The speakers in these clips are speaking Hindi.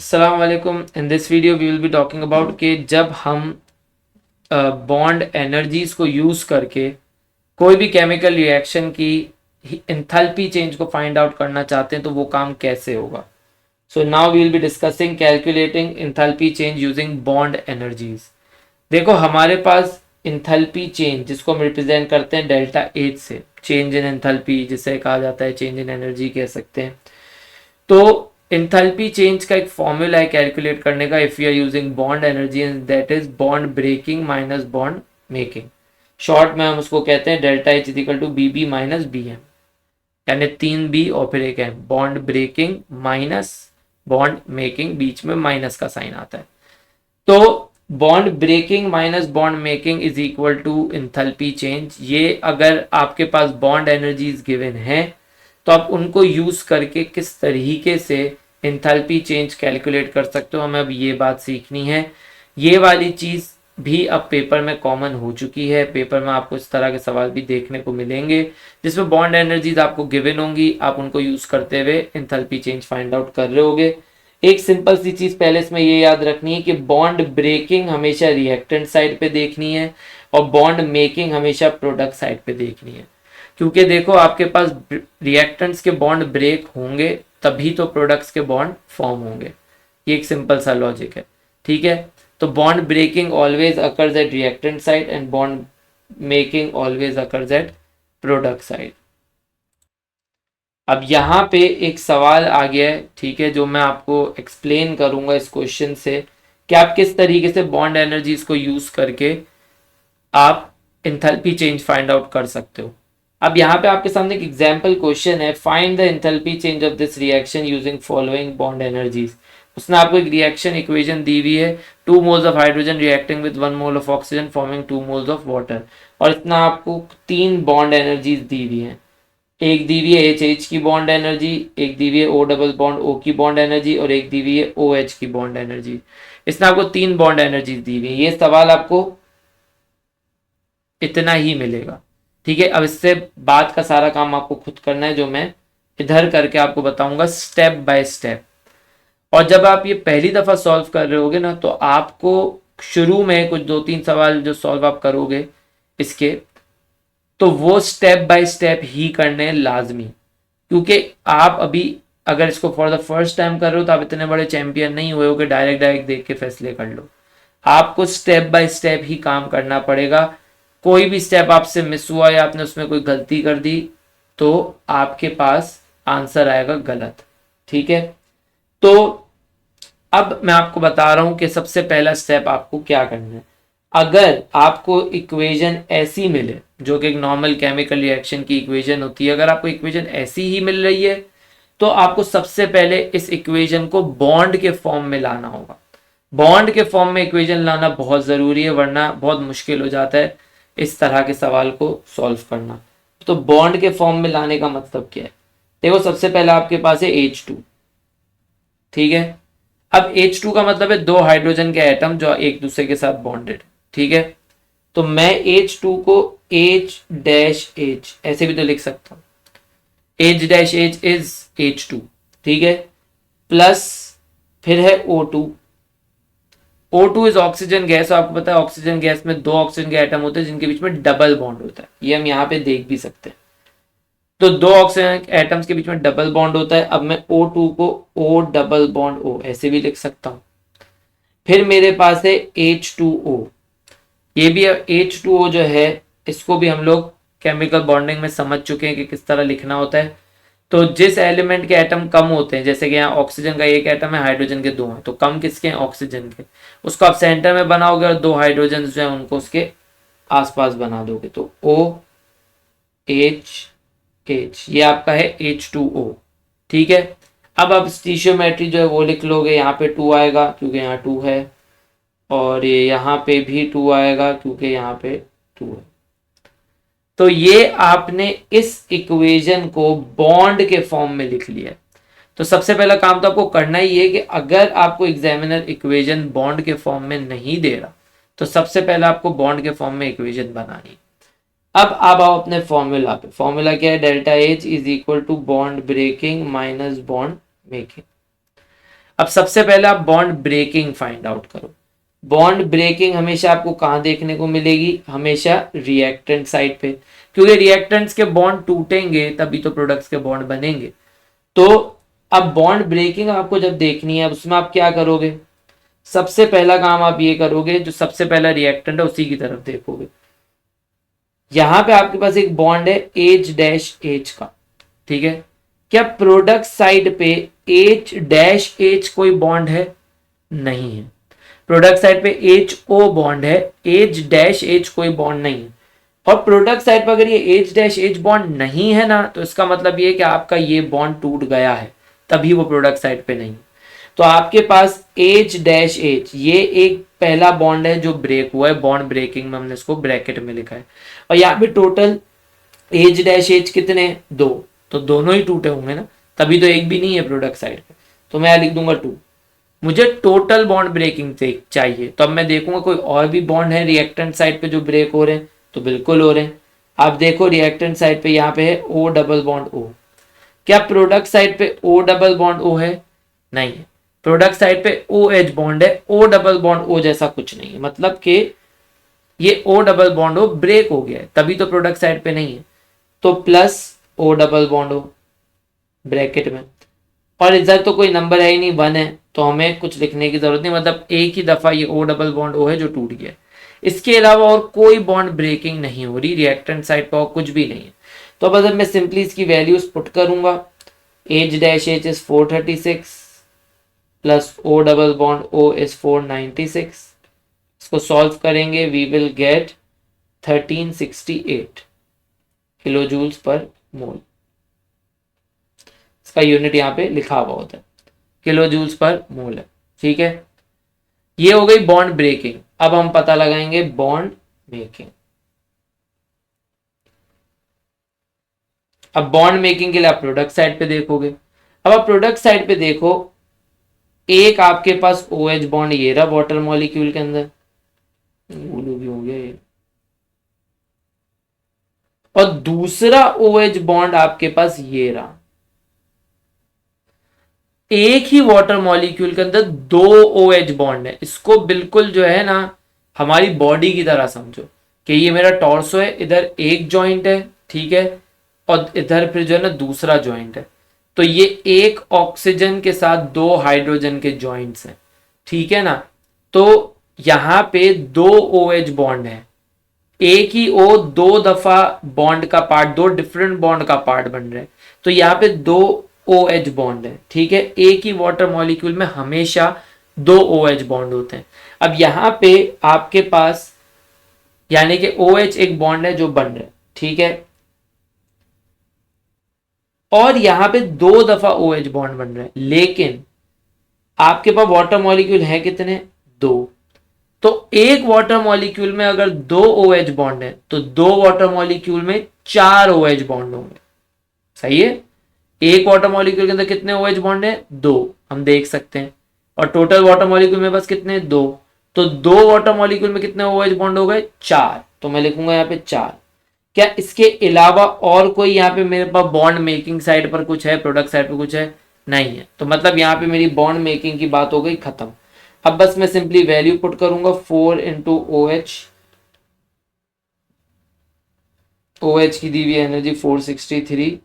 अस्सलाम वालेकुम। In this video we will be talking about कि जब हम बॉन्ड एनर्जीज को यूज करके कोई भी केमिकल रिएक्शन की एंथैल्पी चेंज को फाइंड आउट करना चाहते हैं तो वो काम कैसे होगा। So now we will be discussing calculating enthalpy change using bond energies. देखो हमारे पास एंथैल्पी चेंज जिसको हम रिप्रेजेंट करते हैं डेल्टा एच से, चेंज इन एंथैल्पी जिसे कहा जाता है चेंज इन एनर्जी कह सकते हैं। तो एंथैल्पी चेंज का एक फॉर्मूला है कैलकुलेट करने का, if you are using bond energy and that is bond breaking minus bond making. Short में हम उसको कहते हैं delta H is equal to B B minus B M, यानी 3B और फिर एक M. Bond breaking minus bond making, बीच में माइनस का साइन आता है। तो bond breaking minus bond making is equal to enthalpy change. ये अगर आपके पास बॉन्ड एनर्जीज गिवन है तो आप उनको यूज करके किस तरीके से एंथैल्पी चेंज कैलकुलेट कर सकते हो, हमें अब ये बात सीखनी है। ये वाली चीज भी अब पेपर में कॉमन हो चुकी है। पेपर में आपको इस तरह के सवाल भी देखने को मिलेंगे जिसमें बॉन्ड एनर्जीज आपको गिवन होंगी, आप उनको यूज करते हुए एंथैल्पी चेंज फाइंड आउट कर रहे होगे। एक सिंपल सी चीज पहले इसमें ये याद रखनी है कि बॉन्ड ब्रेकिंग हमेशा रिएक्टेंट साइड पे देखनी है और बॉन्ड मेकिंग हमेशा प्रोडक्ट साइड पे देखनी है। क्योंकि देखो आपके पास रिएक्टेंट्स के बॉन्ड ब्रेक होंगे तभी तो प्रोडक्ट्स के बॉन्ड फॉर्म होंगे। ये एक सिंपल सा लॉजिक है, ठीक है। तो bond breaking always occurs at reactant side and bond making always occurs at product side. अब यहाँ पे एक सवाल आ गया है, ठीक है, जो मैं आपको एक्सप्लेन करूंगा इस क्वेश्चन से कि आप किस तरीके से बॉन्ड एनर्जीज को यूज करके आप एंथैल्पी चेंज फाइंड आउट कर सकते हो। अब यहाँ पे आपके सामने एक एग्जाम्पल क्वेश्चन है, find the enthalpy change of this reaction using following bond energies. उसने आपको एक रिएक्शन इक्वेशन दी हुई है, 2 moles of hydrogen reacting with 1 mole of oxygen forming 2 moles of water, और इतना आपको 3 बॉन्ड एनर्जीज दी हुई है। एक दी हुई है एच एच की बॉन्ड एनर्जी, एक दी हुई है ओ डबल बॉन्ड ओ की बॉन्ड एनर्जी और एक दी हुई है ओ एच की बॉन्ड एनर्जी। इसने आपको 3 बॉन्ड एनर्जी दी हुई है। ये सवाल आपको इतना ही मिलेगा, ठीक है। अब इससे बाद का सारा काम आपको खुद करना है, जो मैं इधर करके आपको बताऊंगा स्टेप बाय स्टेप। और जब आप ये पहली दफा सॉल्व कर रहे होगे ना तो आपको शुरू में कुछ 2-3 सवाल जो सॉल्व आप करोगे इसके, तो वो स्टेप बाय स्टेप ही करने लाजमी, क्योंकि आप अभी अगर इसको फॉर द फर्स्ट टाइम कर रहे हो तो आप इतने बड़े चैंपियन नहीं हुए हो कि डायरेक्ट डायरेक्ट देख के फैसले कर लो। आपको स्टेप बाय स्टेप ही काम करना पड़ेगा। कोई भी स्टेप आपसे मिस हुआ या आपने उसमें कोई गलती कर दी तो आपके पास आंसर आएगा गलत, ठीक है। तो अब मैं आपको बता रहा हूं कि सबसे पहला स्टेप आपको क्या करना है। अगर आपको इक्वेशन ऐसी मिले, जो कि एक नॉर्मल केमिकल रिएक्शन की इक्वेशन होती है, अगर आपको इक्वेशन ऐसी ही मिल रही है तो आपको सबसे पहले इस इक्वेशन को बॉन्ड के फॉर्म में लाना होगा। बॉन्ड के फॉर्म में इक्वेशन लाना बहुत जरूरी है, वरना बहुत मुश्किल हो जाता है इस तरह के सवाल को सॉल्व करना। तो बॉन्ड के फॉर्म में लाने का मतलब क्या है, देखो सबसे पहले आपके पास है H2, ठीक है। अब H2 का मतलब है 2 हाइड्रोजन के एटम जो एक दूसरे के साथ बॉन्डेड, ठीक है। तो मैं H2 को H डैश H ऐसे भी तो लिख सकता हूं, H dash H is H2, ठीक है। प्लस फिर है O2। O2 is oxygen gas, आपको पता है ऑक्सीजन गैस में 2 ऑक्सीजन के एटम होते हैं जिनके बीच में डबल बॉन्ड होता है, ये हम यहाँ पे देख भी सकते हैं। तो 2 ऑक्सीजन एटम्स के बीच में डबल बॉन्ड होता है। अब मैं O2 को O डबल बॉन्ड O ऐसे भी लिख सकता हूं। फिर मेरे पास है H2O। ये भी H2O जो है इसको भी हम लोग केमिकल बॉन्डिंग में समझ चुके हैं कि किस तरह लिखना होता है। तो जिस एलिमेंट के एटम कम होते हैं, जैसे कि यहाँ ऑक्सीजन का एक एटम है, हाइड्रोजन के 2 हैं, तो कम किसके हैं, ऑक्सीजन के, उसको आप सेंटर में बनाओगे और 2 हाइड्रोजन जो है उनको उसके आसपास बना दोगे, तो OH, ये आपका है H2O, ठीक है। अब आप स्टीशियोमेट्री जो है वो लिख लोगे, यहाँ पे 2 आएगा क्योंकि यहाँ 2 है, और ये यहाँ पे भी 2 आएगा क्योंकि यहाँ पे 2 है। तो ये आपने इस इक्वेशन को बॉन्ड के फॉर्म में लिख लिया है। तो सबसे पहला काम तो आपको करना ही है कि अगर आपको एग्जामिनर इक्वेशन बॉन्ड के फॉर्म में नहीं दे रहा तो सबसे पहले आपको बॉन्ड के फॉर्म में इक्वेशन बनानी। अब आप आओ अपने फॉर्मूला पे। फॉर्मूला क्या है, delta H is equal to bond breaking minus bond making. अब सबसे पहले आप बॉन्ड ब्रेकिंग फाइंड आउट करो। बॉन्ड ब्रेकिंग हमेशा आपको कहाँ देखने को मिलेगी, हमेशा रिएक्टेंट साइड पे, क्योंकि रिएक्टेंट्स के बॉन्ड टूटेंगे तभी तो प्रोडक्ट्स के बॉन्ड बनेंगे। तो अब बॉन्ड ब्रेकिंग आपको जब देखनी है, उसमें आप क्या करोगे, सबसे पहला काम आप ये करोगे, जो सबसे पहला रिएक्टेंट है उसी की तरफ देखोगे। यहां पे आपके पास एक बॉन्ड है एच डैश एच का, ठीक है। क्या प्रोडक्ट साइड पे एच डैश एच कोई बॉन्ड है, नहीं है। प्रोडक्ट साइड पे एच ओ बॉन्ड है, एच डैश एच कोई बॉन्ड नहीं है। और प्रोडक्ट साइड पर अगर ये एच डैश एच बॉन्ड नहीं है ना, तो इसका मतलब ये कि आपका ये बॉन्ड टूट गया है, तभी वो प्रोडक्ट साइड पे नहीं। तो आपके पास एच डैश एच ये एक पहला बॉन्ड है जो ब्रेक हुआ है, बॉन्ड ब्रेकिंग में हमने इसको ब्रैकेट में लिखा है। और यहाँ पे टोटल एच डैश एच कितने, दो, तो दोनों ही टूटे होंगे ना, तभी तो एक भी नहीं है प्रोडक्ट साइड पे, तो मैं लिख दूंगा 2। मुझे टोटल बॉन्ड ब्रेकिंग चाहिए, तो अब मैं देखूंगा कोई और भी बॉन्ड है रिएक्टेंट साइड पे जो ब्रेक हो रहे हैं, तो बिल्कुल हो रहे हैं। आप देखो रिएक्टेंट साइड पे यहाँ पे है ओ डबल बॉन्ड ओ। क्या प्रोडक्ट साइड पे ओ डबल बॉन्ड ओ है, नहीं है। प्रोडक्ट साइड पे ओ एच बॉन्ड है, ओ डबल बॉन्ड ओ जैसा कुछ नहीं है, मतलब कि ये O double bond O break हो गया है, तभी तो प्रोडक्ट साइड पे नहीं है। तो plus O double bond O bracket में, और इधर तो कोई नंबर है ही नहीं, 1 है, तो हमें कुछ लिखने की जरूरत नहीं, मतलब एक ही दफा ये ओ डबल बॉन्ड ओ है जो टूट गया। इसके अलावा और कोई बॉन्ड ब्रेकिंग नहीं हो रही रिएक्टेंट साइड पर, और कुछ भी नहीं है। तो अब अगर मैं सिंपली इसकी वैल्यूज पुट करूंगा, H dash H is 436 plus O double bond O is 496। इसको सॉल्व करेंगे, we will get 1368 kilojoules per mole. इसका यूनिट यहाँ पे लिखा हुआ होता है, किलो जूल्स पर मोल है, ठीक है। ये हो गई बॉन्ड ब्रेकिंग। अब हम पता लगाएंगे बॉन्ड मेकिंग। अब बॉन्ड मेकिंग के लिए आप प्रोडक्ट साइड पे देखोगे। अब आप प्रोडक्ट साइड पे देखो, एक आपके पास ओ एच बॉन्ड ये रहा वाटर मॉलिक्यूल के अंदर, भी हो गया ये, और दूसरा ओ एच बॉन्ड आपके पास ये रहा। एक ही वाटर मॉलिक्यूल के अंदर 2 ओ एच बॉन्ड है। इसको बिल्कुल जो है ना हमारी बॉडी की तरह समझो कि ये मेरा टॉर्सो है, इधर एक जॉइंट है, ठीक है, और इधर फिर जो है ना दूसरा जॉइंट है। तो ये एक ऑक्सीजन के साथ 2 हाइड्रोजन के जॉइंट्स हैं, ठीक है ना। तो यहां पे 2 ओ एच बॉन्ड है, एक ही ओ 2 दफा बॉन्ड का पार्ट, 2 डिफरेंट बॉन्ड का पार्ट बन रहे हैं। तो यहाँ पे 2 ओ एच बॉन्ड है, ठीक है। एक ही वाटर मॉलिक्यूल में हमेशा 2 ओ एच बॉन्ड होते हैं। अब यहां पे आपके पास यानी कि ओ एच एक बॉन्ड है जो बन रहा है, ठीक है, और यहां पे 2 दफा ओ एच बॉन्ड बन रहे हैं, लेकिन आपके पास वाटर मॉलिक्यूल है कितने, 2। तो एक वाटर मॉलिक्यूल में अगर 2 ओ एच बॉन्ड है तो 2 वाटर मॉलिक्यूल में 4 ओ एच बॉन्ड होंगे, सही है। एक वाटर मॉलिक्यूल के अंदर कितने OH बॉन्ड है, 2, हम देख सकते हैं। और टोटल वाटर मॉलिक्यूल में बस कितने, 2। तो 2 वाटर मॉलिक्यूल में कितने OH बॉन्ड हो गए, 4। तो मैं लिखूंगा यहाँ पे 4। क्या इसके अलावा और कोई यहाँ पे मेरे पास बॉन्ड मेकिंग साइड पर कुछ है, प्रोडक्ट साइड पर कुछ है, नहीं है। तो मतलब यहाँ पे मेरी बॉन्ड मेकिंग की बात हो गई खत्म। अब बस मैं सिंपली वैल्यू पुट करूंगा, 4 इंटू OH की दी हुई एनर्जी 463।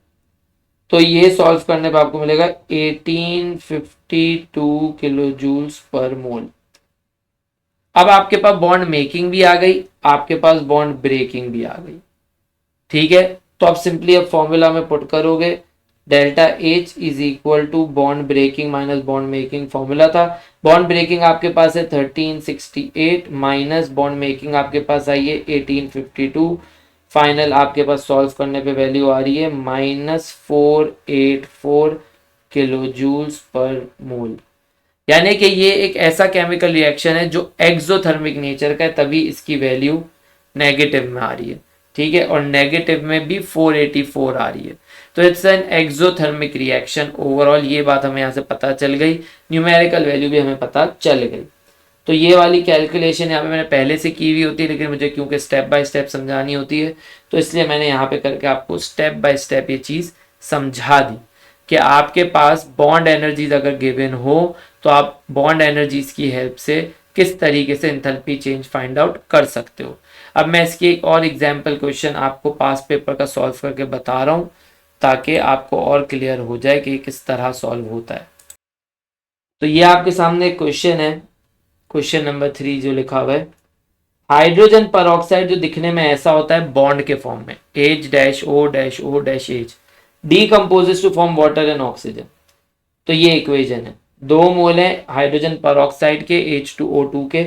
तो ये सॉल्व करने पे आपको मिलेगा 1852 किलो जूल्स पर मोल। अब आपके पास बॉन्ड मेकिंग भी आ गई, आपके पास बॉन्ड ब्रेकिंग भी आ गई, ठीक है। तो आप सिंपली अब फॉर्मूला में पुट करोगे, delta H is equal to bond breaking minus bond making. Formula था, बॉन्ड ब्रेकिंग आपके पास है 1368 माइनस बॉन्ड मेकिंग आपके पास आई है 1852। फाइनल आपके पास सॉल्व करने पे वैल्यू आ रही है -484 किलो जूल्स पर मोल। यानी कि ये एक ऐसा केमिकल रिएक्शन है जो एक्सोथर्मिक नेचर का है, तभी इसकी वैल्यू नेगेटिव में आ रही है, ठीक है, और नेगेटिव में भी 484 आ रही है। तो it's an exothermic reaction. Overall ये बात हमें यहाँ से पता चल गई, न्यूमेरिकल वैल्यू भी हमें पता चल गई। तो ये वाली कैलकुलेशन यहाँ पे मैंने पहले से की हुई होती है, लेकिन मुझे क्योंकि स्टेप बाय स्टेप समझानी होती है, तो इसलिए मैंने यहाँ पे करके आपको स्टेप बाय स्टेप ये चीज़ समझा दी। कि आपके पास बॉन्ड एनर्जीज अगर गिवन हो तो आप बॉन्ड एनर्जीज की हेल्प से किस तरीके से एंथैल्पी चेंज फाइंड आउट कर सकते हो। अब मैं इसकी एक और एग्जाम्पल क्वेश्चन आपको पास पेपर का सॉल्व करके बता रहा हूँ ताकि आपको और क्लियर हो जाए कि किस तरह सॉल्व होता है। तो ये आपके सामने एक क्वेश्चन है, क्वेश्चन नंबर 3 जो लिखा हुआ है, हाइड्रोजन परऑक्साइड जो दिखने में ऐसा होता है बॉन्ड के फॉर्म में H-O-O-H decomposes to form water and oxygen. तो ये इक्वेशन है, 2 मोल है हाइड्रोजन परऑक्साइड के H2O2 के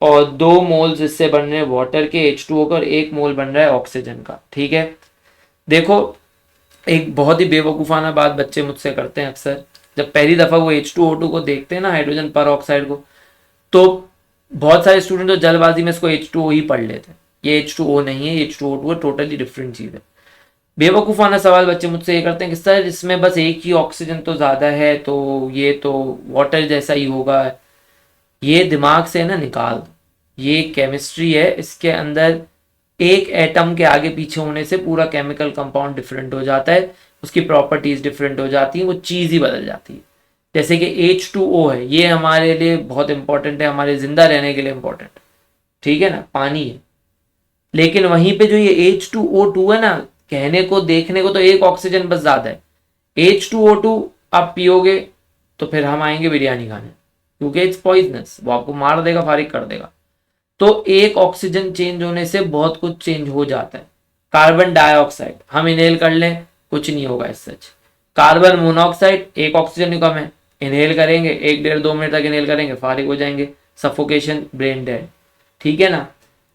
और 2 मोल्स इससे बन रहे हैं वाटर के H2O का और 1 मोल बन रहा है ऑक्सीजन का। ठीक है, देखो एक बहुत ही बेवकूफ़ाना बात बच्चे मुझसे करते हैं अक्सर, जब पहली दफ़ा वो H2O2 को देखते हैं ना हाइड्रोजन परऑक्साइड को, तो बहुत सारे स्टूडेंट तो जल्दबाजी में इसको H2O ही पढ़ लेते हैं। ये H2O नहीं है, H2O2 है, टोटली डिफरेंट चीज़ है। बेवकूफ़ाना सवाल बच्चे मुझसे ये करते हैं कि सर इसमें बस एक ही ऑक्सीजन तो ज़्यादा है तो ये तो वाटर जैसा ही होगा। ये दिमाग से ना निकाल दो, ये केमिस्ट्री है, इसके अंदर एक एटम के आगे पीछे होने से पूरा केमिकल कंपाउंड डिफरेंट हो जाता है, उसकी प्रॉपर्टीज डिफरेंट हो जाती हैं, वो चीज़ ही बदल जाती है। जैसे कि H2O है, ये हमारे लिए बहुत इंपॉर्टेंट है, हमारे जिंदा रहने के लिए इंपॉर्टेंट, ठीक है ना, पानी है। लेकिन वहीं पे जो ये H2O2 है ना, कहने को देखने को तो एक ऑक्सीजन बस ज्यादा है। H2O2 आप पियोगे तो फिर हम आएंगे बिरयानी खाने, क्योंकि इट्स पॉइजनस, वो आपको मार देगा, फारिग कर देगा। तो एक ऑक्सीजन चेंज होने से बहुत कुछ चेंज हो जाता है। कार्बन डाइऑक्साइड हम इनहेल कर लें, कुछ नहीं होगा इस सच। कार्बन मोनोऑक्साइड, एक ऑक्सीजन ही कम है, इनहेल करेंगे 1-1.5-2 मिनट तक इनहेल करेंगे, फारिग हो जाएंगे, सफोकेशन, ब्रेन डेड। ठीक है ना,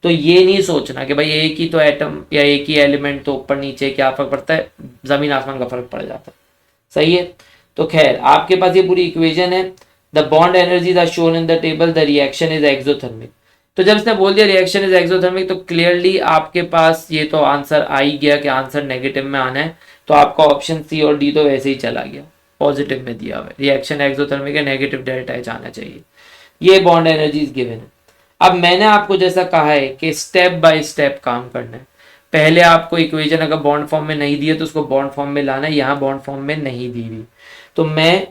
तो ये नहीं सोचना कि भाई एक ही तो एटम या एक ही एलिमेंट तो ऊपर नीचे क्या फर्क पड़ता है, जमीन आसमान का फर्क पड़ जाता है। सही है, तो खैर आपके पास ये पूरी इक्वेशन है। The bond energies are shown in the table, the reaction is exothermic. तो जब इसने बोल दिया रिएक्शन इज एक्सोथर्मिक तो क्लियरली आपके पास ये तो आंसर आ ही गया कि आंसर नेगेटिव में आना है, तो आपका ऑप्शन सी और डी तो वैसे ही चला गया, पॉजिटिव में दिया हुआ है, रिएक्शन एक्सोथर्मिक है, नेगेटिव डेल्टा एच आना चाहिए। ये बॉन्ड एनर्जीज गिवन है। अब मैंने आपको जैसा कहा है कि स्टेप बाय स्टेप काम करना है। पहले आपको इक्वेशन अगर बॉन्ड फॉर्म में नहीं दी है तो उसको बॉन्ड फॉर्म में लाना है, यहाँ बॉन्ड फॉर्म में नहीं दी हुई, तो मैं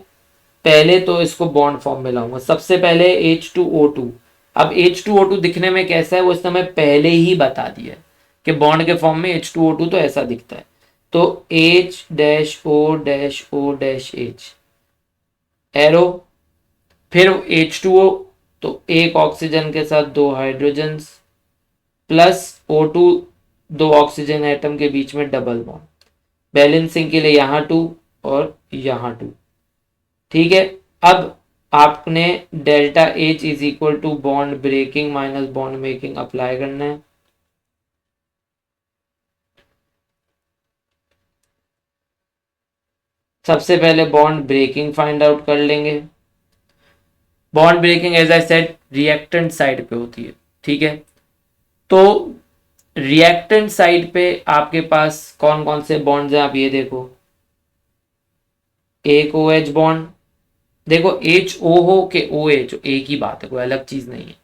पहले तो इसको बॉन्ड फॉर्म में लाऊंगा। सबसे पहले H2O2। अब H2O2 दिखने में कैसा है वो इसने मैं पहले ही बता दिया है कि बॉन्ड के फॉर्म में H2O2 तो ऐसा दिखता है, तो H-O-O-H एरो, फिर H2O, तो एक ऑक्सीजन के साथ 2 hydrogen plus O2, 2 oxygen atom के बीच में डबल बॉन्ड, बैलेंसिंग के लिए यहाँ 2 और यहाँ 2। ठीक है, अब आपने delta H is equal to bond breaking minus bond making apply करना है। सबसे पहले बॉन्ड ब्रेकिंग फाइंड आउट कर लेंगे। Bond breaking as I said reactant side पे होती है। ठीक है, तो रिएक्टेंट साइड पे आपके पास कौन कौन से बॉन्ड्स हैं आप ये देखो, एक OH बॉन्ड, देखो HO हो के OH एक ही बात है, कोई अलग चीज नहीं है।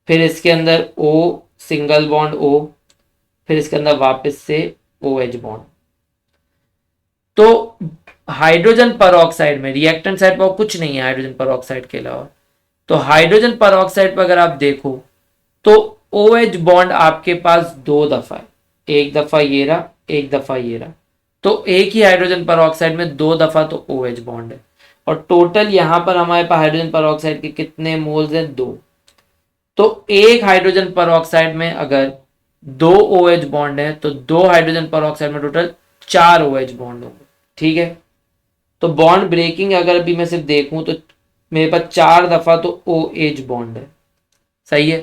फिर इसके अंदर O सिंगल बॉन्ड O, फिर इसके अंदर वापस से OH बॉन्ड। तो हाइड्रोजन परऑक्साइड में रिएक्टेंट साइड पर कुछ नहीं है हाइड्रोजन परऑक्साइड के अलावा। तो हाइड्रोजन परऑक्साइड पर अगर आप देखो तो OH बॉन्ड आपके पास 2 दफा है, एक दफा ये रहा, एक दफा ये रहा। तो एक ही हाइड्रोजन परऑक्साइड में 2 दफा तो OH बॉन्ड है, और टोटल यहां पर हमारे पास हाइड्रोजन परऑक्साइड के कितने मोल्स हैं, 2। तो एक हाइड्रोजन परऑक्साइड में अगर 2 OH बॉन्ड है तो 2 हाइड्रोजन परऑक्साइड में टोटल 4 OH बॉन्ड होंगे। ठीक है, तो बॉन्ड ब्रेकिंग अगर अभी मैं सिर्फ देखूं तो मेरे पास 4 दफा तो OH बॉन्ड है। सही है,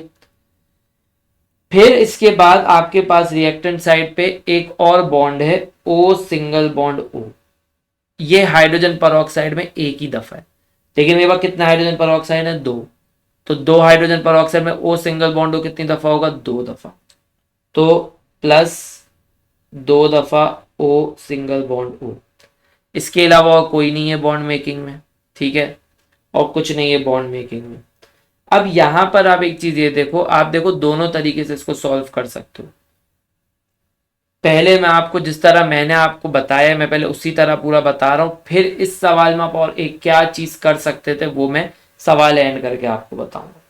फिर इसके बाद आपके पास रिएक्टेंट साइड पे एक और बॉन्ड है O सिंगल बॉन्ड O। ये हाइड्रोजन परऑक्साइड में एक ही दफा है, लेकिन मेरे पास कितना हाइड्रोजन परऑक्साइड है, 2। तो 2 हाइड्रोजन परऑक्साइड में O सिंगल बॉन्ड O कितनी दफा होगा, 2 दफा, तो प्लस 2 दफा O सिंगल बॉन्ड O। इसके अलावा और कोई नहीं है बॉन्ड मेकिंग में। ठीक है, और कुछ नहीं है बॉन्ड मेकिंग में। अब यहां पर आप एक चीज ये देखो, आप देखो दोनों तरीके से इसको सॉल्व कर सकते हो। पहले मैं आपको जिस तरह मैंने आपको बताया, मैं पहले उसी तरह पूरा बता रहा हूँ, फिर इस सवाल में आप और एक क्या चीज कर सकते थे वो मैं सवाल एंड करके आपको बताऊंगा।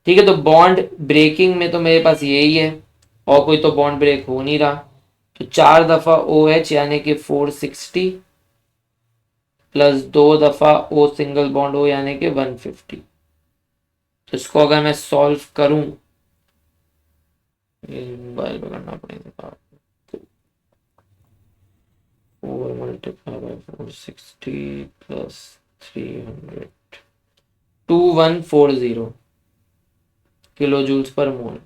ठीक है, तो बॉन्ड ब्रेकिंग में तो मेरे पास यही है, और कोई तो बॉन्ड ब्रेक हो नहीं रहा। तो 4 दफा ओ एच यानी कि 460 प्लस 2 दफा ओ सिंगल बॉन्ड हो यानी कि 150। तो इसको अगर मैं सॉल्व करूं, मोबाइल पे करना पड़ेगा, 4 multiply by 460 plus 300, 2140 kilojoules per mole.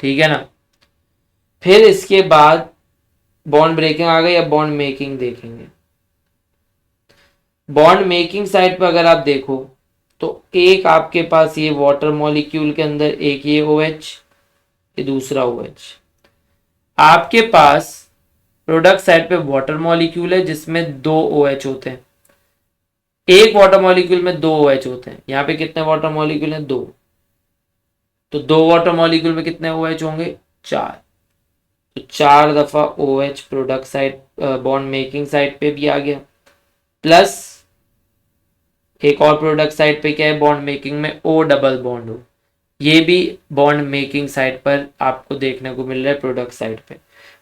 ठीक है ना। फिर इसके बाद बॉन्ड ब्रेकिंग आ गई, अब बॉन्ड मेकिंग देखेंगे। बॉन्ड मेकिंग साइड पर अगर आप देखो तो एक आपके पास ये वाटर मॉलिक्यूल के अंदर एक ये OH, ये दूसरा OH। आपके पास प्रोडक्ट साइड पे वाटर मॉलिक्यूल है जिसमें 2 OH होते हैं, एक वाटर मॉलिक्यूल में 2 OH होते हैं। यहाँ पे कितने वाटर मॉलिक्यूल हैं? 2। तो 2 वाटर मॉलिक्यूल में कितने OH होंगे? 4। तो 4 दफा OH product side bond making side पे भी आ गया, प्लस एक और प्रोडक्ट साइड पे क्या है बॉन्ड मेकिंग में? O डबल बॉन्ड हो। ये भी बॉन्ड मेकिंग साइड पर आपको देखने को मिल रहा है प्रोडक्ट साइड पे,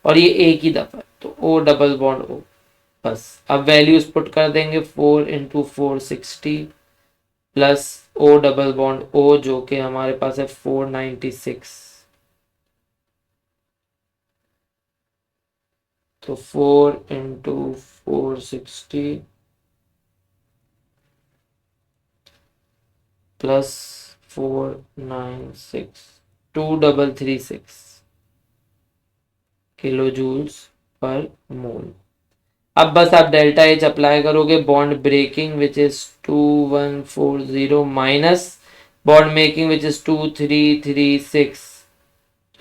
और ये एक ही दफा, तो O डबल बॉन्ड O। बस अब वैल्यूज पुट कर देंगे, 4 into 460 plus O double bond O जो कि हमारे पास है 496। तो 4 into 460 plus 496, 2336 kilo joules per मोल। अब बस आप डेल्टा एच अप्लाई करोगे, bond breaking which is 2140 minus bond making which is 2336।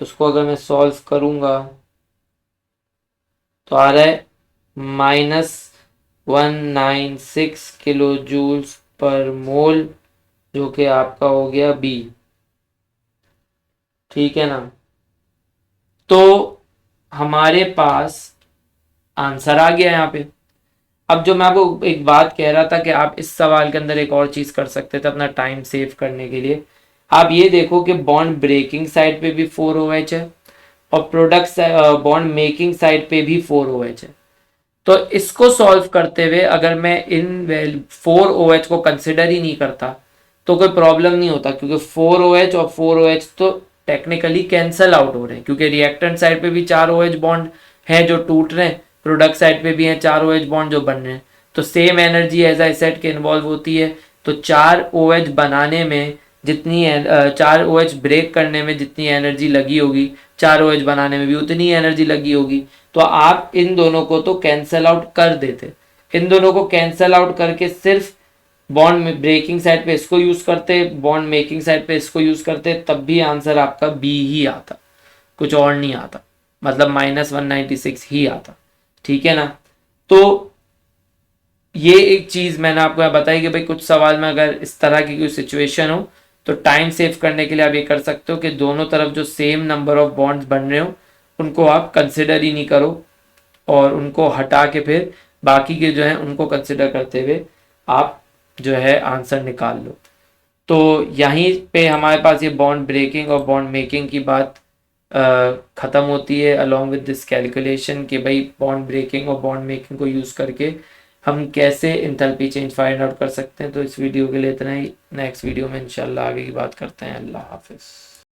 तो उसको अगर मैं सॉल्व करूंगा तो आ रहा है -196 किलो जूल्स पर मोल, जो कि आपका हो गया बी। ठीक है ना। तो हमारे पास आंसर आ गया यहाँ पे। अब जो मैं आपको एक बात कह रहा था कि आप इस सवाल के अंदर एक और चीज कर सकते थे अपना टाइम सेव करने के लिए। आप ये देखो कि बॉन्ड ब्रेकिंग साइड पे भी 4 OH है और प्रोडक्ट बॉन्ड मेकिंग साइड पे भी 4 OH है। तो इसको सॉल्व करते हुए अगर मैं इन 4 OH को कंसिडर ही नहीं करता तो कोई प्रॉब्लम नहीं होता, क्योंकि 4 OH और 4 OH तो टेक्निकली कैंसल आउट हो रहे हैं, क्योंकि रिएक्टेंट साइड पे भी 4 OH बॉन्ड है जो टूट रहे हैं, प्रोडक्ट साइड पे भी हैं 4 OH बॉन्ड जो बन रहे हैं। तो same energy as I said के इन्वॉल्व होती है। तो 4 OH बनाने में जितनी 4 OH ब्रेक करने में जितनी एनर्जी लगी होगी, 4 OH बनाने में भी उतनी एनर्जी लगी होगी। तो आप इन दोनों को तो कैंसल आउट कर देते, इन दोनों को कैंसल आउट करके सिर्फ बॉन्ड ब्रेकिंग साइड पे इसको यूज करते, बॉन्ड मेकिंग साइड पे इसको यूज करते, तब भी आंसर आपका बी ही आता, कुछ और नहीं आता, मतलब -196 ही आता। ठीक है ना। तो ये एक चीज मैंने आपको यहाँ बताई कि भाई कुछ सवाल में अगर इस तरह की कोई सिचुएशन हो तो टाइम सेव करने के लिए आप ये कर सकते हो कि दोनों तरफ जो सेम नंबर ऑफ बॉन्ड्स बन रहे हो उनको आप कंसिडर ही नहीं करो, और उनको हटा के फिर बाकी के जो है उनको कंसिडर करते हुए आप जो है आंसर निकाल लो। तो यहीं पे हमारे पास ये बॉन्ड ब्रेकिंग और बॉन्ड मेकिंग की बात ख़त्म होती है अलोंग विद दिस कैलकुलेशन कि भाई बॉन्ड ब्रेकिंग और बॉन्ड मेकिंग को यूज़ करके हम कैसे इंथैल्पी चेंज फाइंड आउट कर सकते हैं। तो इस वीडियो के लिए इतना ही, नेक्स्ट वीडियो में इंशाल्लाह आगे की बात करते हैं। अल्लाह हाफिज़।